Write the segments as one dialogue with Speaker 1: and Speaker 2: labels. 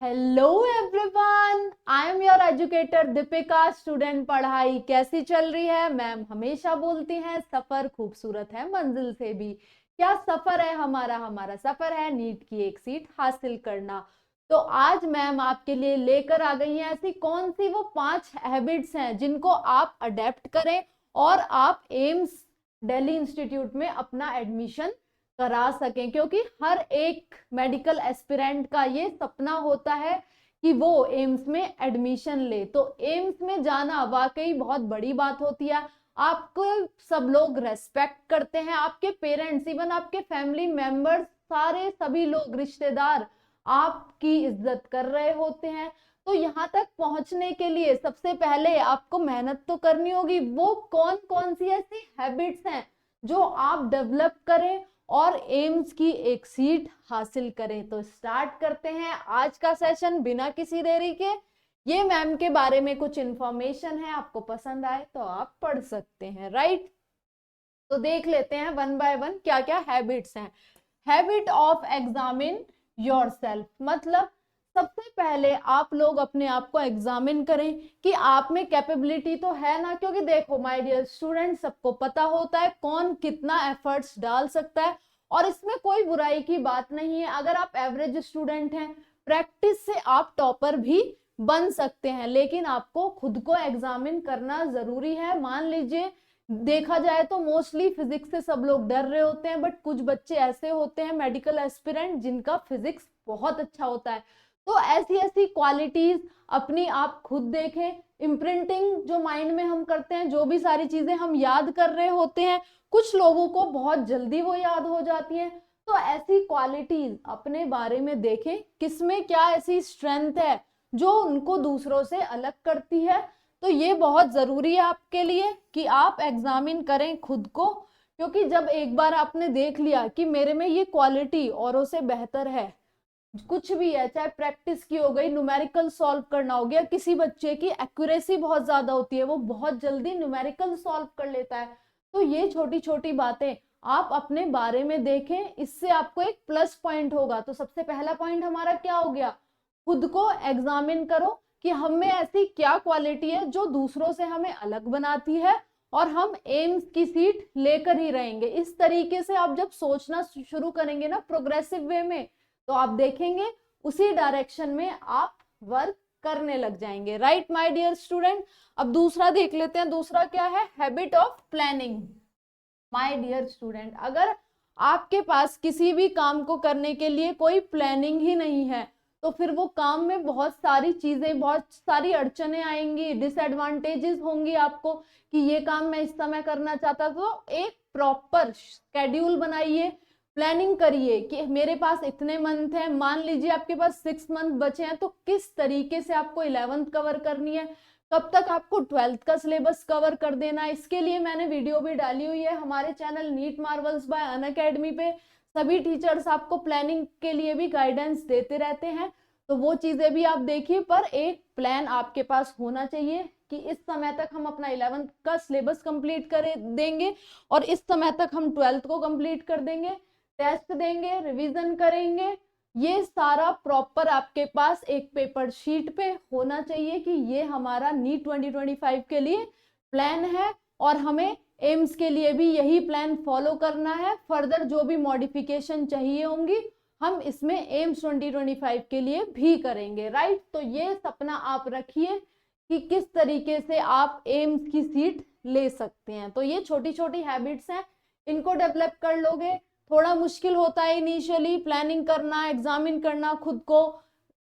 Speaker 1: Hello everyone, I am your educator Deepika. Student, पढ़ाई कैसी चल रही है? मैम हमेशा बोलती हैं सफर खूबसूरत है मंजिल से भी। क्या सफर है हमारा? हमारा सफर है नीट की एक सीट हासिल करना। तो आज मैम आपके लिए लेकर आ गई हैं ऐसी कौन सी वो 5 हैबिट्स हैं जिनको आप अडेप्ट करें और आप एम्स दिल्ली इंस्टीट्यूट में अपना एडमिशन करा सकें, क्योंकि हर एक मेडिकल एस्पिरेंट का ये सपना होता है कि वो एम्स में एडमिशन ले। तो एम्स में जाना वाकई बहुत बड़ी बात होती है। आपको सब लोग रेस्पेक्ट करते हैं, आपके पेरेंट्स, इवन आपके फैमिली मेंबर्स, सारे सभी लोग रिश्तेदार आपकी इज्जत कर रहे होते हैं। तो यहाँ तक पहुंचने के लिए सबसे पहले आपको मेहनत तो करनी होगी। वो कौन कौन सी ऐसी हैबिट्स हैं जो आप डेवलप करें और एम्स की एक सीट हासिल करें? तो स्टार्ट करते हैं आज का सेशन बिना किसी देरी के। ये मैम के बारे में कुछ इंफॉर्मेशन है, आपको पसंद आए तो आप पढ़ सकते हैं, राइट? तो देख लेते हैं वन बाय वन क्या क्या हैबिट्स हैं। हैबिट ऑफ एग्जामिन योरसेल्फ, मतलब सबसे पहले आप लोग अपने आप को एग्जामिन करें कि आप में कैपेबिलिटी तो है ना। क्योंकि देखो माय डियर स्टूडेंट, सबको पता होता है कौन कितना एफर्ट्स डाल सकता है और इसमें कोई बुराई की बात नहीं है। अगर आप एवरेज स्टूडेंट हैं, प्रैक्टिस से आप टॉपर भी बन सकते हैं, लेकिन आपको खुद को एग्जामिन करना जरूरी है। मान लीजिए देखा जाए तो मोस्टली फिजिक्स से सब लोग डर रहे होते हैं, बट कुछ बच्चे ऐसे होते हैं मेडिकल एस्पिरेंट जिनका फिजिक्स बहुत अच्छा होता है। तो ऐसी ऐसी क्वालिटीज अपनी आप खुद देखें। इम्प्रिंटिंग जो माइंड में हम करते हैं, जो भी सारी चीजें हम याद कर रहे होते हैं, कुछ लोगों को बहुत जल्दी वो याद हो जाती हैं। तो ऐसी क्वालिटीज अपने बारे में देखें, किसमें क्या ऐसी स्ट्रेंथ है जो उनको दूसरों से अलग करती है। तो ये बहुत जरूरी है आपके लिए कि आप एग्जामिन करें खुद को, क्योंकि जब एक बार आपने देख लिया कि मेरे में ये क्वालिटी औरों से बेहतर है, कुछ भी है, चाहे प्रैक्टिस की हो गई, न्यूमेरिकल सॉल्व करना हो गया, किसी बच्चे की एक्यूरेसी बहुत ज्यादा होती है, वो बहुत जल्दी न्यूमेरिकल सॉल्व कर लेता है। तो ये छोटी छोटी बातें आप अपने बारे में देखें, इससे आपको एक प्लस पॉइंट होगा। तो सबसे पहला पॉइंट हमारा क्या हो गया? खुद को एग्जामिन करो कि हम में ऐसी क्या क्वालिटी है जो दूसरों से हमें अलग बनाती है और हम एम्स की सीट लेकर ही रहेंगे। इस तरीके से आप जब सोचना शुरू करेंगे ना प्रोग्रेसिव वे में, तो आप देखेंगे उसी डायरेक्शन में आप वर्क करने लग जाएंगे, राइट माय डियर स्टूडेंट? अब दूसरा देख लेते हैं। दूसरा क्या है? Habit of planning. My dear student, अगर आपके पास किसी भी काम को करने के लिए कोई प्लानिंग ही नहीं है, तो फिर वो काम में बहुत सारी चीजें, बहुत सारी अड़चने आएंगी, डिसएडवांटेजेस होंगी आपको कि ये काम मैं इस समय करना चाहता। तो एक प्रॉपर शेड्यूल बनाइए, प्लानिंग करिए कि मेरे पास इतने मंथ है, मान लीजिए आपके पास 6 मंथ बचे हैं, तो किस तरीके से आपको 11th कवर करनी है, कब तक आपको 12th का सिलेबस कवर कर देना है। इसके लिए मैंने वीडियो भी डाली हुई है हमारे channel NEET Marvels by Unacademy पे। सभी टीचर्स आपको प्लानिंग के लिए भी गाइडेंस देते रहते हैं, तो वो चीजें भी आप देखिए। पर एक प्लान आपके पास होना चाहिए कि इस समय तक हम अपना 11th का सिलेबस कंप्लीट कर देंगे और इस समय तक हम 12th को कंप्लीट कर देंगे, टेस्ट देंगे, रिवीजन करेंगे। ये सारा प्रॉपर आपके पास एक पेपर शीट पे होना चाहिए कि ये हमारा नीट 2025 के लिए प्लान है और हमें एम्स के लिए भी यही प्लान फॉलो करना है। फर्दर जो भी मॉडिफिकेशन चाहिए होंगी हम इसमें एम्स 2025 के लिए भी करेंगे, राइट? तो ये सपना आप रखिए कि किस तरीके से आप एम्स की सीट ले सकते हैं। तो ये छोटी छोटी हैबिट्स हैं, इनको डेवलप कर लोगे। थोड़ा मुश्किल होता है इनिशियली प्लानिंग करना, एग्जामिन करना खुद को।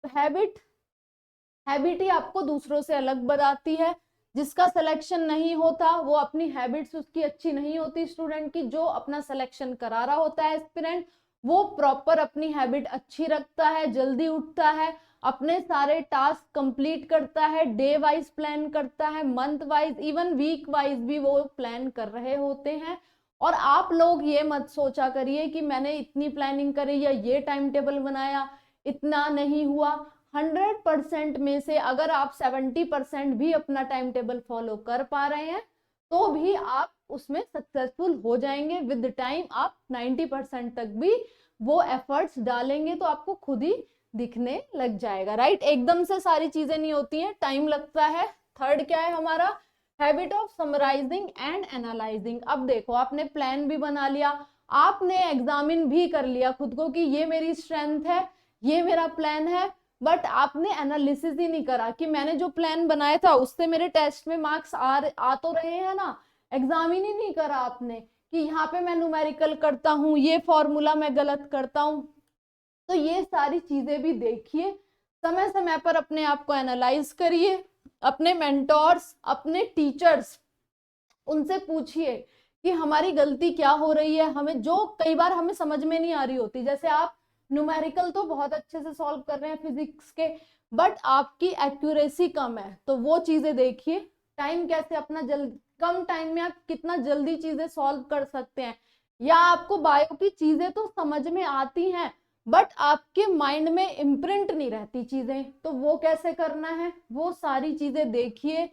Speaker 1: हैबिट ही आपको दूसरों से अलग बनाती है। जिसका सिलेक्शन नहीं होता वो अपनी हैबिट्स उसकी अच्छी नहीं होती स्टूडेंट की, जो अपना सिलेक्शन करा रहा होता है एस्पिरेंट, वो प्रॉपर अपनी हैबिट अच्छी रखता है, जल्दी उठता है, अपने सारे टास्क कंप्लीट करता है, डे वाइज प्लान करता है, month wise, even week wise भी वो प्लान कर रहे होते हैं। और आप लोग ये मत सोचा करिए कि मैंने इतनी प्लानिंग करी या ये टाइम टेबल बनाया, इतना नहीं हुआ। 100% में से अगर आप 70% भी अपना टाइम टेबल फॉलो कर पा रहे हैं तो भी आप उसमें सक्सेसफुल हो जाएंगे। विद टाइम आप 90% तक भी वो एफर्ट्स डालेंगे तो आपको खुद ही दिखने लग जाएगा, राइट। एकदम से सारी चीजें नहीं होती हैं, टाइम लगता है। थर्ड क्या है हमारा, habit of summarising and analysing. अब देखो, आपने प्लान भी बना लिया, आपने एग्जामिन भी कर लिया खुद को कि ये मेरी स्ट्रेंथ है, ये मेरा प्लान है, बट आपने एनालिसिस ही नहीं करा कि मैंने जो प्लान बनाया था उससे मेरे टेस्ट में मार्क्स आ तो रहे हैं ना। एग्जामिन ही नहीं करा आपने कि यहाँ पे मैं न्यूमेरिकल करता हूँ, ये फॉर्मूला मैं गलत करता हूँ। तो ये सारी चीजें भी देखिए, समय समय पर अपने आप को एनालाइज करिए, अपने मेंटोर्स, अपने टीचर्स, उनसे पूछिए कि हमारी गलती क्या हो रही है, हमें जो कई बार हमें समझ में नहीं आ रही होती। जैसे आप न्यूमेरिकल तो बहुत अच्छे से सॉल्व कर रहे हैं फिजिक्स के, बट आपकी एक्यूरेसी कम है, तो वो चीजें देखिए। टाइम कैसे अपना कम टाइम में आप कितना जल्दी चीजें सॉल्व कर सकते हैं, या आपको बायो की चीजें तो समझ में आती हैं बट आपके माइंड में इम्प्रिंट नहीं रहती चीजें, तो वो कैसे करना है, वो सारी चीजें देखिए,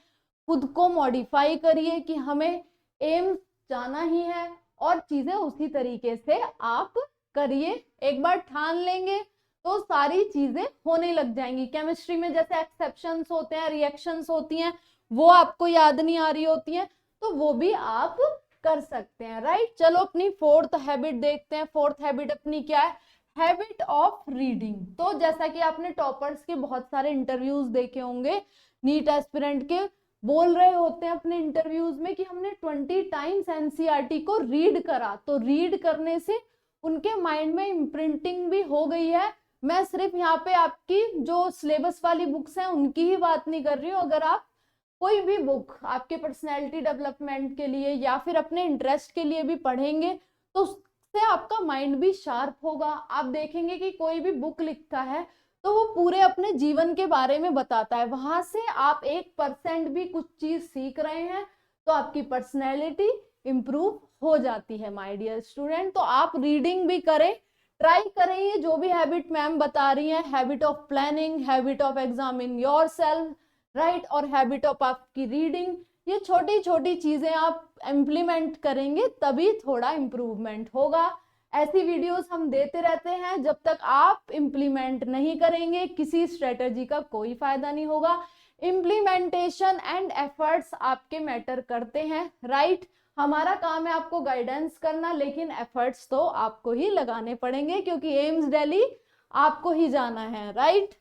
Speaker 1: खुद को मॉडिफाई करिए कि हमें एम्स जाना ही है, और चीजें उसी तरीके से आप करिए। एक बार ठान लेंगे तो सारी चीजें होने लग जाएंगी। केमिस्ट्री में जैसे एक्सेप्शंस होते हैं, रिएक्शंस होती हैं, वो आपको याद नहीं आ रही होती हैं, तो वो भी आप कर सकते हैं, राइट। चलो अपनी फोर्थ हैबिट देखते हैं। फोर्थ हैबिट अपनी क्या है, हैबिट ऑफ रीडिंग। तो जैसा कि आपने टॉपर्स के बहुत सारे इंटरव्यूज देखे होंगे, नीट एस्पिरेंट के, बोल रहे होते हैं अपने इंटरव्यूज में कि हमने 20 टाइम्स एनसीईआरटी को रीड करा। तो रीड करने से उनके माइंड में इम्प्रिंटिंग भी हो गई है। मैं सिर्फ यहाँ पे आपकी जो सिलेबस वाली बुक्स हैं उनकी ही बात नहीं कर रही हूँ। अगर आप कोई भी बुक आपके पर्सनैलिटी डेवलपमेंट के लिए या फिर अपने इंटरेस्ट के लिए भी पढ़ेंगे तो उससे आपका माइंड भी शार्प होगा। आप देखेंगे कि कोई भी बुक लिखता है तो वो पूरे अपने जीवन के बारे में बताता है, वहां से आप 1% भी कुछ चीज सीख रहे हैं तो आपकी पर्सनैलिटी इंप्रूव हो जाती है माय डियर स्टूडेंट। तो आप रीडिंग भी करें, ट्राई करें ये जो भी हैबिट मैम बता रही हैं, habit of planning, habit of examine yourself, right, और हैबिट ऑफ आपकी रीडिंग। ये छोटी छोटी चीजें आप इम्प्लीमेंट करेंगे तभी थोड़ा इम्प्रूवमेंट होगा। ऐसी वीडियोस हम देते रहते हैं, जब तक आप इम्प्लीमेंट नहीं करेंगे किसी स्ट्रेटजी का कोई फायदा नहीं होगा। इम्प्लीमेंटेशन एंड एफर्ट्स आपके मैटर करते हैं, राइट। हमारा काम है आपको गाइडेंस करना, लेकिन एफर्ट्स तो आपको ही लगाने पड़ेंगे क्योंकि एम्स दिल्ली आपको ही जाना है, राइट।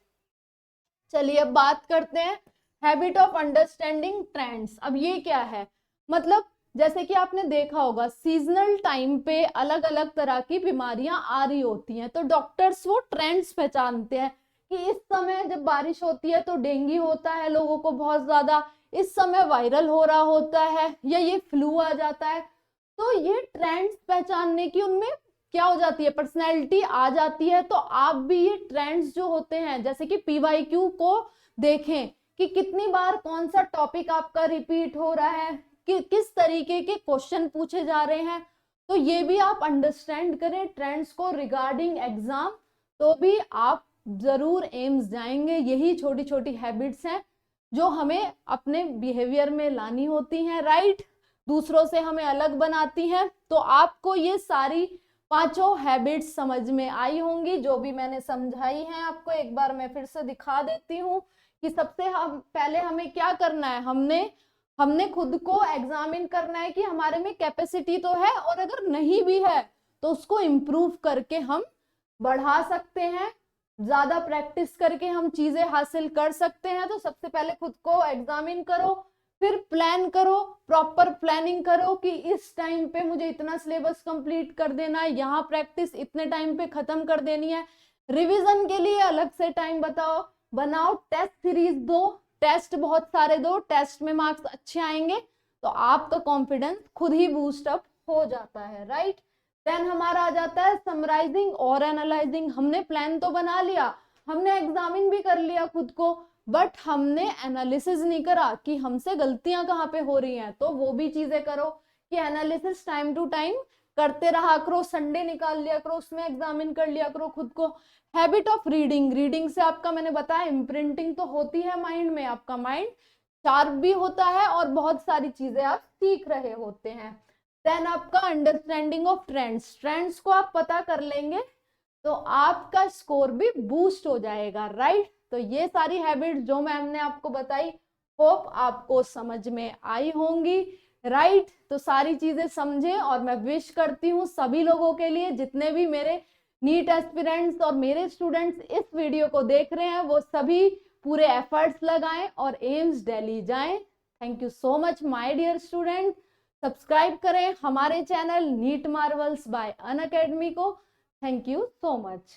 Speaker 1: चलिए अब बात करते हैं हैबिट ऑफ अंडरस्टैंडिंग ट्रेंड्स। अब ये क्या है, मतलब जैसे कि आपने देखा होगा सीजनल टाइम पे अलग अलग तरह की बीमारियां आ रही होती हैं, तो डॉक्टर्स वो ट्रेंड्स पहचानते हैं कि इस समय जब बारिश होती है तो डेंगू होता है लोगों को बहुत ज्यादा, इस समय वायरल हो रहा होता है, या ये फ्लू आ जाता है। तो ये ट्रेंड्स पहचानने की उनमें क्या हो जाती है, पर्सनैलिटी आ जाती है। तो आप भी ये ट्रेंड्स जो होते हैं, जैसे कि पीवाईक्यू को देखें कि कितनी बार कौन सा टॉपिक आपका रिपीट हो रहा है, कि किस तरीके के क्वेश्चन पूछे जा रहे हैं, तो ये भी आप अंडरस्टैंड करें ट्रेंड्स को रिगार्डिंग एग्जाम, तो भी आप जरूर एम्स जाएंगे। यही छोटी छोटी हैबिट्स हैं जो हमें अपने बिहेवियर में लानी होती हैं, राइट, दूसरों से हमें अलग बनाती हैं। तो आपको ये सारी पांचों हैबिट्स समझ में आई होंगी जो भी मैंने समझाई हैं आपको। एक बार मैं फिर से दिखा देती हूँ कि सबसे हम पहले हमें क्या करना है, हमने खुद को एग्जामिन करना है कि हमारे में कैपेसिटी तो है, और अगर नहीं भी है तो उसको इम्प्रूव करके हम बढ़ा सकते हैं, ज्यादा प्रैक्टिस करके हम चीजें हासिल कर सकते हैं। तो सबसे पहले खुद को एग्जामिन करो, फिर प्लान करो, प्रॉपर प्लानिंग करो कि इस टाइम पे मुझे इतना सिलेबस कंप्लीट कर देना है, यहाँ प्रैक्टिस इतने टाइम पे खत्म कर देनी है, रिवीजन के लिए अलग से टाइम बनाओ, टेस्ट सीरीज दो, टेस्ट बहुत सारे दो, टेस्ट में मार्क्स अच्छे आएंगे तो आपका कॉन्फिडेंस खुद ही बूस्ट अप हो जाता है, राइट। देन हमारा आ जाता है समराइजिंग और एनालाइजिंग। हमने प्लान तो बना लिया, हमने एग्जामिन भी कर लिया खुद को, बट हमने एनालिसिस नहीं करा कि हमसे गलतियां कहाँ पे हो रही हैं। तो वो भी चीजें करो कि एनालिसिस टाइम टू टाइम करते रहा करो, संडे निकाल लिया करो, उसमें एग्जामिन कर लिया करो खुद को। हैबिट ऑफ रीडिंग से आपका मैंने बताया इम्प्रिंटिंग तो होती है माइंड में, आपका माइंड शार्प भी होता है और बहुत सारी चीजें आप सीख रहे होते हैं। देन आपका अंडरस्टैंडिंग ऑफ ट्रेंड्स को आप पता कर लेंगे तो आपका स्कोर भी बूस्ट हो जाएगा, राइट। तो ये सारी हैबिट्स जो मैम ने आपको बताई, होप आपको समझ में आई होंगी, राइट। तो सारी चीजें समझे, और मैं विश करती हूँ सभी लोगों के लिए, जितने भी मेरे नीट एस्पिरेंट्स और मेरे स्टूडेंट्स इस वीडियो को देख रहे हैं, वो सभी पूरे एफर्ट्स लगाएं और एम्स दिल्ली जाएं। Thank you so much my dear student. Subscribe करें हमारे channel NEET Marvels by Unacademy को। Thank you so much.